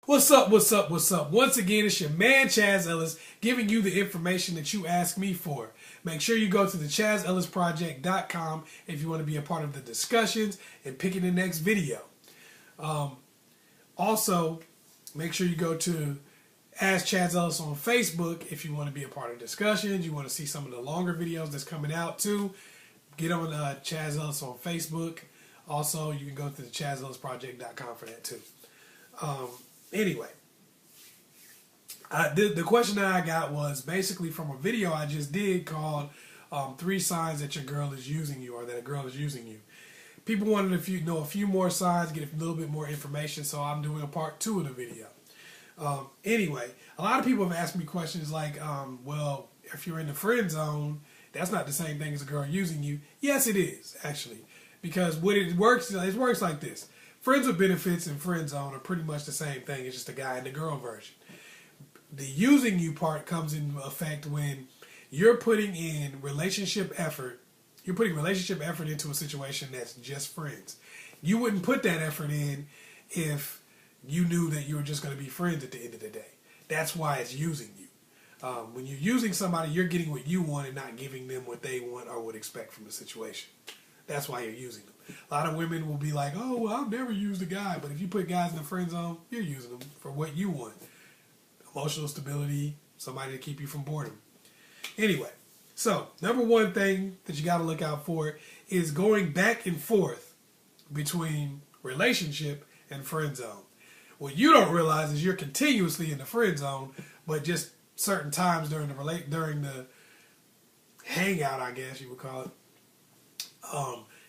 What's up, what's up, what's up? Once again, it's your man ChazzEllis giving you the information that you asked me for. Make sure you go to the ChazzEllisProject.com if you want to be a part of the discussions and picking the next video. Also, make sure you go to AskChazzEllis on Facebook if you want to be a part of discussions. You want to see some of the longer videos that's coming out too. Get on ChazzEllis on Facebook. Also, you can go to the ChazzEllisProject.com for that too. Anyway, the question that I got was basically from a video I just did called 3 Signs That Your Girl Is Using You, or that a girl is using you. People wanted to know a few more signs, get a little bit more information, so I'm doing a part 2 of the video. Anyway, a lot of people have asked me questions like, well, if you're in the friend zone, that's not the same thing as a girl using you. Yes, it is, actually. Because what it works like this. Friends with benefits and friend zone are pretty much the same thing. It's just a guy and the girl version. The using you part comes into effect when you're putting in relationship effort. You're putting relationship effort into a situation that's just friends. You wouldn't put that effort in if you knew that you were just going to be friends at the end of the day. That's why it's using you. When you're using somebody, you're getting what you want and not giving them what they want or would expect from the situation. That's why you're using them. A lot of women will be like, oh, well, I've never used a guy. But if you put guys in the friend zone, you're using them for what you want. Emotional stability, somebody to keep you from boredom. Anyway, so number one thing that you got to look out for is going back and forth between relationship and friend zone. What you don't realize is you're continuously in the friend zone, but just certain times during the hangout, I guess you would call it,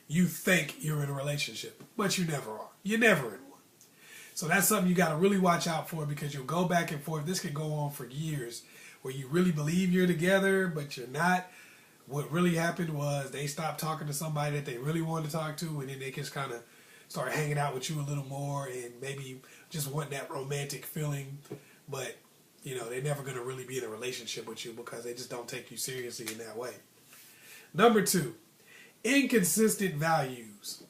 you think you're in a relationship, but you never are. You're never in one. So that's something you got to really watch out for, because you'll go back and forth. This could go on for years where you really believe you're together, but you're not. What really happened was they stopped talking to somebody that they really wanted to talk to, and then they just kind of start hanging out with you a little more and maybe just want that romantic feeling, but you know, they're never going to really be in a relationship with you because they just don't take you seriously in that way. Number 2. Inconsistent values.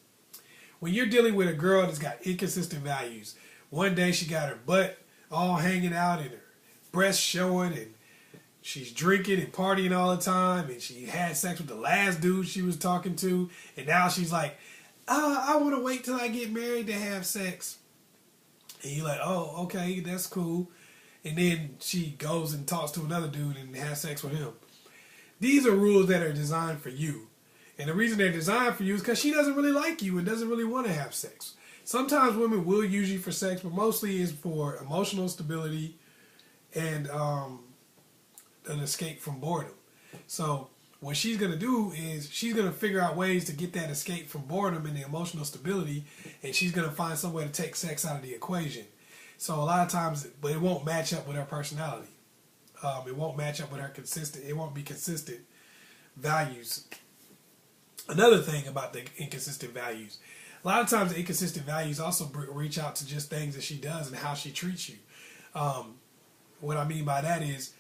When you're dealing with a girl that's got inconsistent values, one day she got her butt all hanging out and her breasts showing, and she's drinking and partying all the time, and she had sex with the last dude she was talking to, and now she's like, I want to wait till I get married to have sex. And you're like, oh, okay, that's cool. And then she goes and talks to another dude and has sex with him. These are rules that are designed for you. And the reason they're designed for you is because she doesn't really like you and doesn't really want to have sex. Sometimes women will use you for sex, but mostly it's for emotional stability and an escape from boredom. So what she's going to do is she's going to figure out ways to get that escape from boredom and the emotional stability, and she's going to find some way to take sex out of the equation. So a lot of times, but it won't match up with her personality. It won't match up with her it won't be consistent values. Another thing about the inconsistent values, a lot of times the inconsistent values also reach out to just things that she does and how she treats you. What I mean by that is,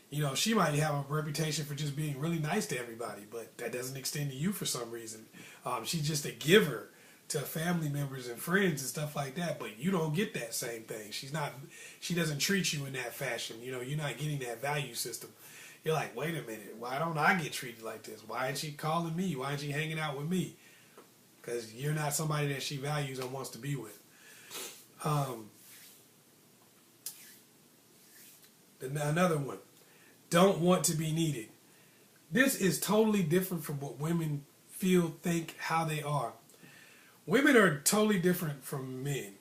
you know, she might have a reputation for just being really nice to everybody, but that doesn't extend to you for some reason. She's just a giver to family members and friends and stuff like that, but you don't get that same thing. She doesn't treat you in that fashion. You know, you're not getting that value system. You're like, wait a minute, why don't I get treated like this? Why isn't she calling me? Why isn't she hanging out with me? Because you're not somebody that she values or wants to be with. Another one, don't want to be needed. This is totally different from what women feel, think, how they are. Women are totally different from men,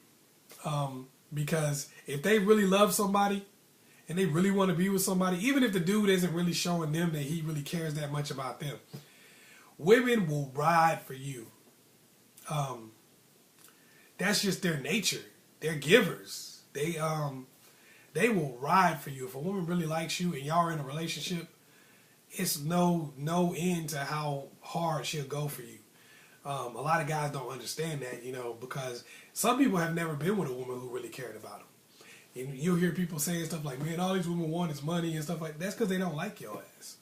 because if they really love somebody and they really want to be with somebody, even if the dude isn't really showing them that he really cares that much about them, women will ride for you. That's just their nature. They're givers. They will ride for you. If a woman really likes you and y'all are in a relationship, it's no end to how hard she'll go for you. A lot of guys don't understand that, you know, because some people have never been with a woman who really cared about them. And you'll hear people saying stuff like, man, all these women want is money and stuff like that. That's because they don't like your ass.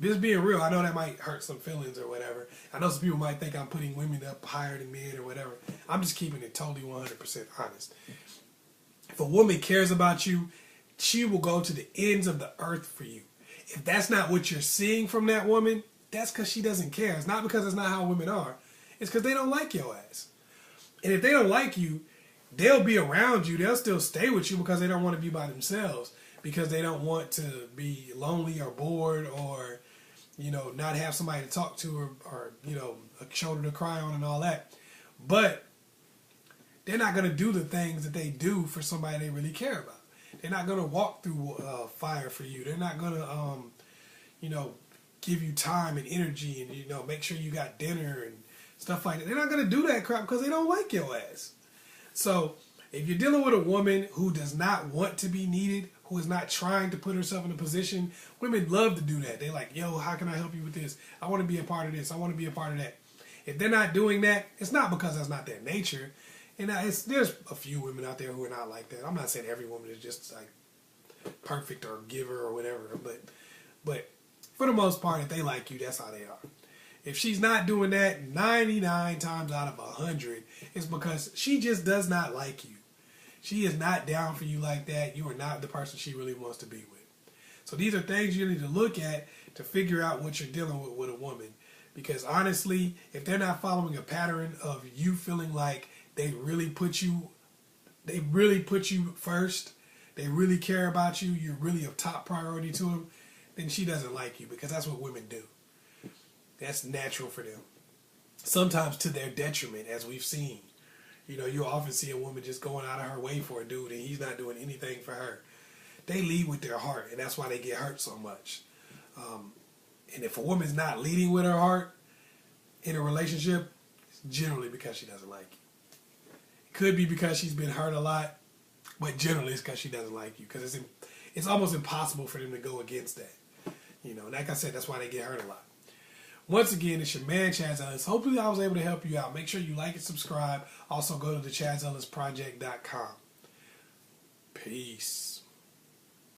Just being real, I know that might hurt some feelings or whatever. I know some people might think I'm putting women up higher than men or whatever. I'm just keeping it totally 100% honest. If a woman cares about you, she will go to the ends of the earth for you. If that's not what you're seeing from that woman, that's because she doesn't care. It's not because it's not how women are. It's because they don't like your ass. And if they don't like you, they'll be around you. They'll still stay with you because they don't want to be by themselves. Because they don't want to be lonely or bored or, not have somebody to talk to or a shoulder to cry on and all that. But they're not going to do the things that they do for somebody they really care about. They're not going to walk through fire for you. They're not going to, give you time and energy and, make sure you got dinner and stuff like that. They're not going to do that crap because they don't like your ass. So if you're dealing with a woman who does not want to be needed, who is not trying to put herself in a position, women love to do that. They're like, yo, how can I help you with this? I want to be a part of this. I want to be a part of that. If they're not doing that, it's not because that's not their nature. And there's a few women out there who are not like that. I'm not saying every woman is just like perfect or giver or whatever, but for the most part, if they like you, that's how they are. If she's not doing that 99 times out of 100, it's because she just does not like you. She is not down for you like that. You are not the person she really wants to be with. So these are things you need to look at to figure out what you're dealing with a woman. Because honestly, if they're not following a pattern of you feeling like they really put you first, they really care about you, you're really a top priority to them, then she doesn't like you, because that's what women do. That's natural for them. Sometimes to their detriment, as we've seen. You'll often see a woman just going out of her way for a dude and he's not doing anything for her. They lead with their heart, and that's why they get hurt so much. And if a woman's not leading with her heart in a relationship, it's generally because she doesn't like you. It could be because she's been hurt a lot, but generally it's because she doesn't like you, because it's almost impossible for them to go against that. Like I said, that's why they get hurt a lot. Once again, it's your man, ChazzEllis. Hopefully I was able to help you out. Make sure you like and subscribe. Also, go to the ChazzEllisProject.com. Peace.